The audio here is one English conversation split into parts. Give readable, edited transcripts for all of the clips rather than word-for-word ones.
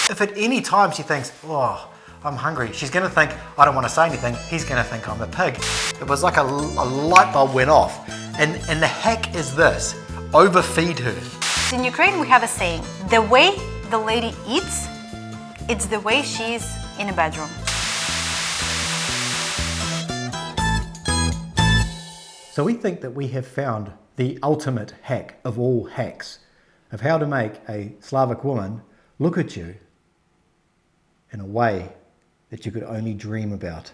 If at any time she thinks, oh, I'm hungry, she's going to think, I don't want to say anything, he's going to think I'm a pig. It was like a light bulb went off. And the hack is this, overfeed her. In Ukraine we have a saying, the way the lady eats, it's the way she's in a bedroom. So we think that we have found the ultimate hack of all hacks of how to make a Slavic woman look at you in a way that you could only dream about.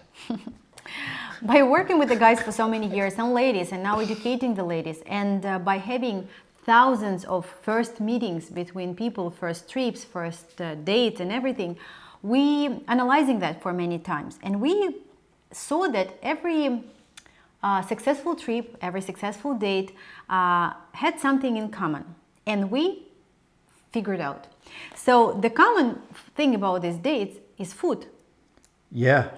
By working with the guys for so many years and ladies, and now educating the ladies, and by having thousands of first meetings between people, first trips, first dates and everything, we analyzing that for many times, and we saw that every successful trip, every successful date had something in common, and we figured out. So the common thing about these dates is food. Yeah.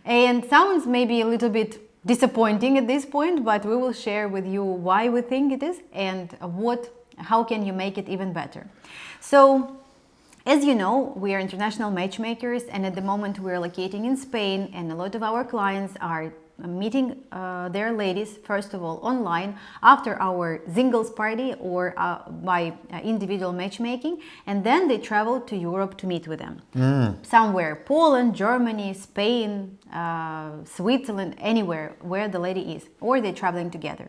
And sounds maybe a little bit disappointing at this point, but we will share with you why we think it is and how can you make it even better. So, as you know, we are international matchmakers, and at the moment we are locating in Spain, and a lot of our clients are meeting their ladies, first of all, online, after our singles party or by individual matchmaking, and then they travel to Europe to meet with them. Somewhere, Poland, Germany, Spain, Switzerland, anywhere where the lady is, or they're traveling together.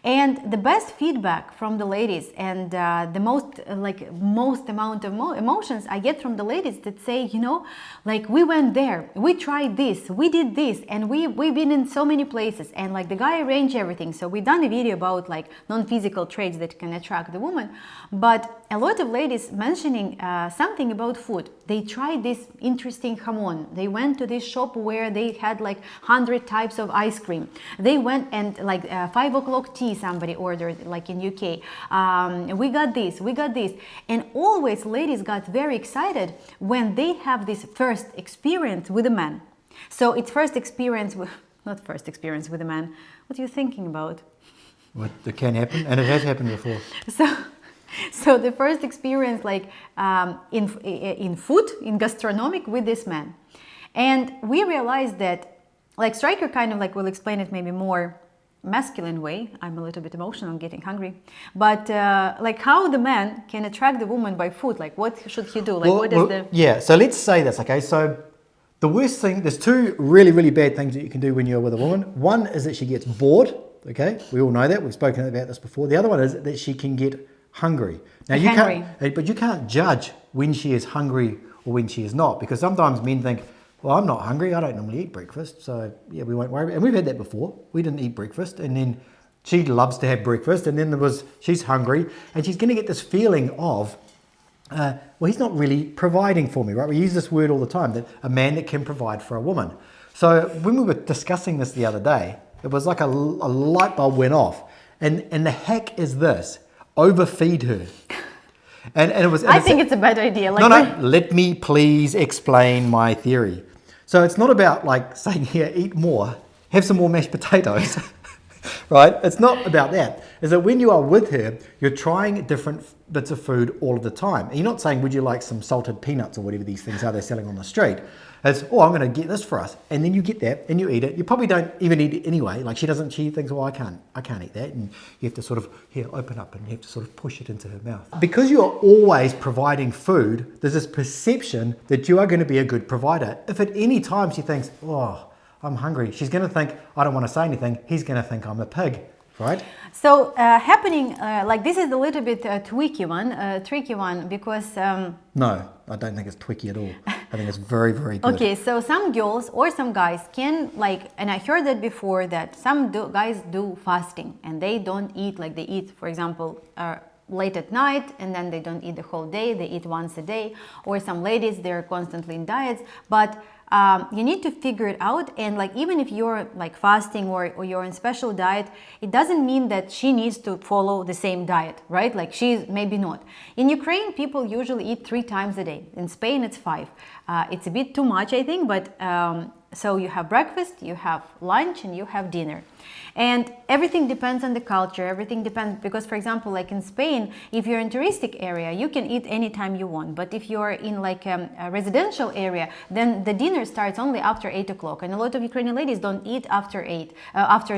And the best feedback from the ladies and the most amount of emotions I get from the ladies that say, you know, like, we went there, we tried this, we did this, and we've been in so many places, and like the guy arranged everything. So we've done a video about like non-physical traits that can attract the woman, but a lot of ladies mentioning something about food. They tried this interesting jamon. They went to this shop where they had like 100 types of ice cream. They went and like 5 o'clock tea somebody ordered, like in UK. We got this, we got this. And always ladies got very excited when they have this first experience with a man. So it's first experience with, not first experience with a man. What are you thinking about? What that can happen, and it has happened before. So the first experience, like in food, in gastronomic, with this man, and we realized that, like, Striker kind of like will explain it maybe more masculine way. I'm a little bit emotional, I'm getting hungry, but like how the man can attract the woman by food. Like, what should he do? Like, yeah. So let's say this. Okay, so the worst thing, there's two really bad things that you can do when you're with a woman. One is that she gets bored. Okay, we all know that. We've spoken about this before. The other one is that she can get hungry. Now you can't judge when she is hungry or when she is not, because sometimes men think, well, I'm not hungry, I don't normally eat breakfast, so yeah, we won't worry. And we've had that before. We didn't eat breakfast, and then she loves to have breakfast, and then she's hungry, and she's going to get this feeling of, well, he's not really providing for me, right? We use this word all the time, that a man that can provide for a woman. So when we were discussing this the other day, it was like a light bulb went off, and the hack is this: overfeed her. And it was. I think it's a bad idea. Like, no, let me please explain my theory. So it's not about like saying, here, eat more, have some more mashed potatoes, right? It's not about that. It's that when you are with her, you're trying different bits of food all of the time. And you're not saying, would you like some salted peanuts or whatever these things are they're selling on the street? It's, oh, I'm going to get this for us. And then you get that and you eat it. You probably don't even eat it anyway. Like she thinks, well, I can't eat that. And you have to sort of, here, open up, and you have to sort of push it into her mouth. Because you're always providing food, there's this perception that you are going to be a good provider. If at any time she thinks, oh, I'm hungry, she's going to think, I don't want to say anything, he's going to think I'm a pig. Right? So happening like this is a little bit tricky one, because no, I don't think it's tricky at all. I think it's very good. Okay, so some girls or some guys can, like, and I heard that before, that some guys do fasting and they don't eat, like they eat, for example, late at night, and then they don't eat the whole day, they eat once a day. Or some ladies, they're constantly in diets, but you need to figure it out. And like, even if you're like fasting or you're in special diet, it doesn't mean that she needs to follow the same diet, right? Like, she's maybe not. In Ukraine, people usually eat 3 times a day. In Spain, it's 5. It's a bit too much, I think, but So you have breakfast, you have lunch, and you have dinner. And everything depends on the culture, everything depends, because for example, like in Spain, if you're in touristic area, you can eat anytime you want. But if you're in like a residential area, then the dinner starts only after 8 o'clock. And a lot of Ukrainian ladies don't eat after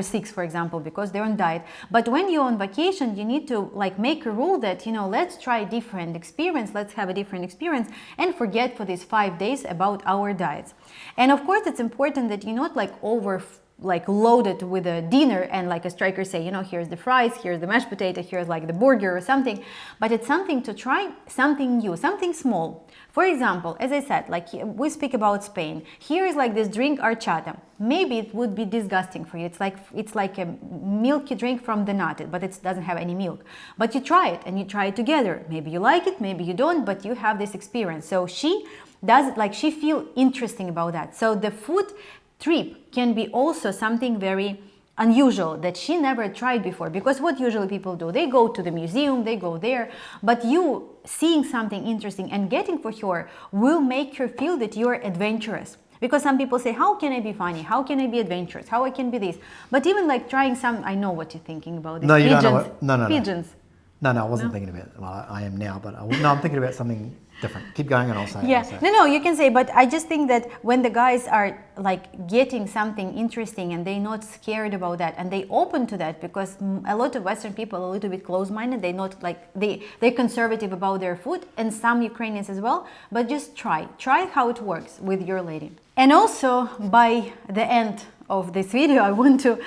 6, for example, because they're on diet. But when you're on vacation, you need to like make a rule that, you know, let's try different experience, let's have a different experience and forget for these 5 days about our diets. And of course, it's important that you're not like loaded with a dinner and like a striker say, you know, here's the fries, here's the mashed potato, here's like the burger or something, but it's something to try, something new, something small. For example, as I said, like we speak about Spain, here is like this drink horchata. Maybe it would be disgusting for you. It's like a milky drink from the nut, but it doesn't have any milk. But you try it and you try it together. Maybe you like it, maybe you don't, but you have this experience. So she does it, like she feel interesting about that. So the food trip can be also something very unusual that she never tried before, because what usually people do, they go to the museum, they go there, but you seeing something interesting and getting for her will make her feel that you're adventurous. Because some people say, how can I be funny? How can I be adventurous? How I can be this? But even like trying some, I know what you're thinking about this. No, you pigeons. don't know what, no. Pigeons. No, I wasn't thinking about it. Well, I am now, but I'm thinking about something different. Keep going and I'll say Yeah, it. no, you can say, but I just think that when the guys are like getting something interesting and they're not scared about that and they open to that, because a lot of Western people are a little bit close-minded, they're not like, they're conservative about their food, and some Ukrainians as well, but just try how it works with your lady. And also by the end of this video, I want to,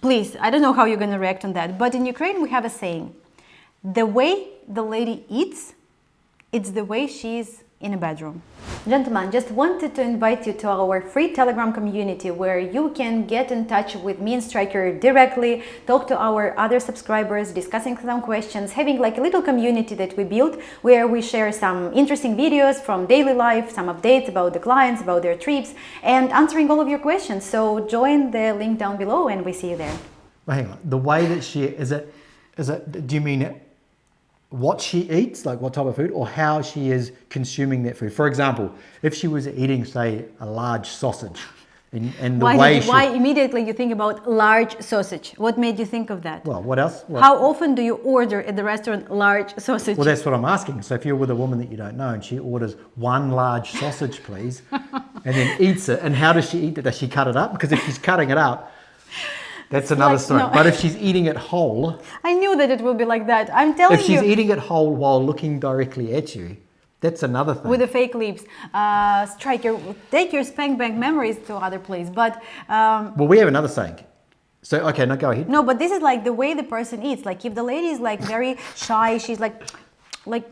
please, I don't know how you're going to react on that, but in Ukraine we have a saying, the way the lady eats, it's the way she is in a bedroom. Gentlemen, just wanted to invite you to our free Telegram community where you can get in touch with me and Striker directly, talk to our other subscribers, discussing some questions, having like a little community that we built where we share some interesting videos from daily life, some updates about the clients, about their trips, and answering all of your questions. So join the link down below and we see you there. Well, hang on. The way that she, is it, do you mean what she eats, like what type of food, or how she is consuming that food? For example, if she was eating, say, a large sausage, and the why immediately you think about large sausage? What made you think of that? Well, what else? How often do you order at the restaurant large sausage? Well, that's what I'm asking. So if you're with a woman that you don't know and she orders one large sausage, please, and then eats it, and how does she eat it? Does she cut it up? Because if she's cutting it up, that's another story. No. But if she's eating it whole... I knew that it will be like that. I'm telling you. If she's eating it whole while looking directly at you, that's another thing. With the fake lips. Striker, take your spank bank memories to other place. But... well, we have another saying. So, okay, now go ahead. No, but this is like the way the person eats. Like if the lady is like very shy, she's like... This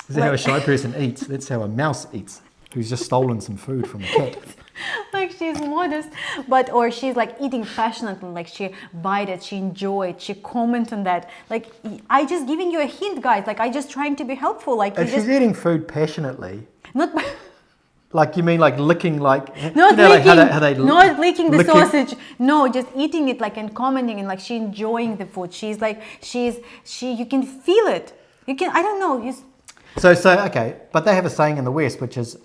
is how a shy person eats. That's how a mouse eats, who's just stolen some food from a cat. Like she's modest, or she's like eating passionately, like she bite it, she enjoy it, she comment on that. Like I just giving you a hint, guys. Like I just trying to be helpful. Like if she's eating food passionately, not like you mean like licking, like not you know, licking, like how they not licking the sausage. No, just eating it like and commenting and like she enjoying the food. She's like she. You can feel it. You can. I don't know. So okay, but they have a saying in the West which is.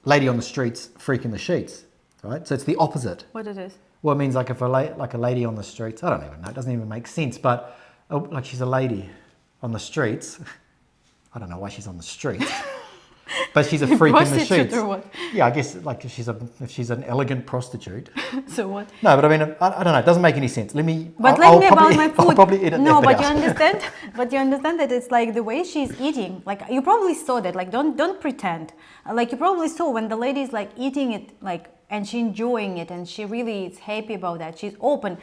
Lady on the streets, freak in the sheets, right? So it's the opposite. What it is? Well, it means like if a lady on the streets, I don't even know, it doesn't even make sense, but like she's a lady on the streets. I don't know why she's on the streets, but she's a freak in the sheets. Or what? Yeah, I guess like if she's an elegant prostitute. So what? No, but I mean, I don't know, it doesn't make any sense. Let me about my food. I'll probably edit no, that but out. you understand. But you understand that it's like the way she's eating. Like you probably saw that. Like don't pretend. Like you probably saw when the lady is like eating it, like and she enjoying it, and she really is happy about that. She's open.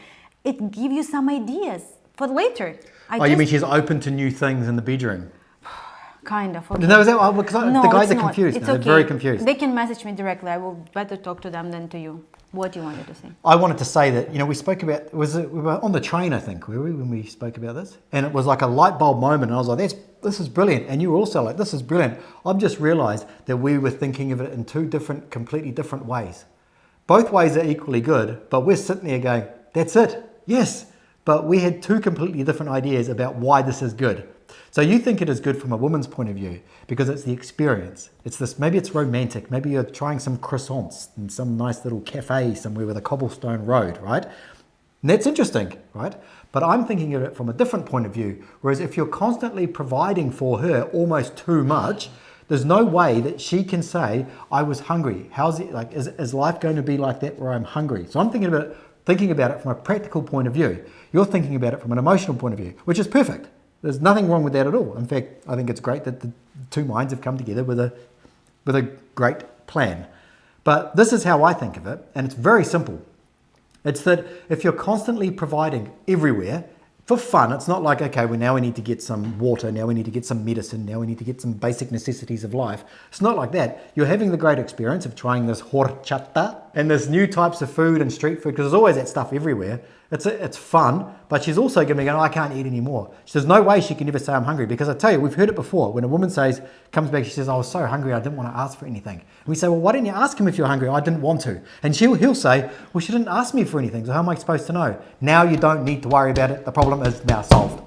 It gives you some ideas for later. You mean she's open to new things in the bedroom? Kind of. Okay. No, is that because the guys are confused? It's now. okay. They're very confused. They can message me directly. I will better talk to them than to you. What you wanted to say? I wanted to say that, we spoke about, we were on the train, I think, were we, when we spoke about this? And it was like a light bulb moment. And I was like, this is brilliant. And you were also like, this is brilliant. I've just realized that we were thinking of it in two completely different ways. Both ways are equally good, but we're sitting there going, that's it. Yes. But we had two completely different ideas about why this is good. So you think it is good from a woman's point of view because it's the experience. It's this, maybe it's romantic. Maybe you're trying some croissants in some nice little cafe somewhere with a cobblestone road, right? And that's interesting, right? But I'm thinking of it from a different point of view. Whereas if you're constantly providing for her almost too much, there's no way that she can say, I was hungry. How's it like, is life going to be like that where I'm hungry? So I'm thinking about it from a practical point of view. You're thinking about it from an emotional point of view, which is perfect. There's nothing wrong with that at all. In fact, I think it's great that the two minds have come together with a great plan. But this is how I think of it, and it's very simple. It's that if you're constantly providing everywhere for fun, it's not like, okay, well, now we need to get some water, now we need to get some medicine, now we need to get some basic necessities of life. It's not like that. You're having the great experience of trying this horchata and this new types of food and street food, because there's always that stuff everywhere. It's fun, but she's also going to be going, I can't eat anymore. There's no way she can ever say I'm hungry, because I tell you, we've heard it before. When a woman comes back, she says, I was so hungry, I didn't want to ask for anything. And we say, well, why didn't you ask him if you're hungry? I didn't want to. And he'll say, well, she didn't ask me for anything, so how am I supposed to know? Now you don't need to worry about it. The problem is now solved.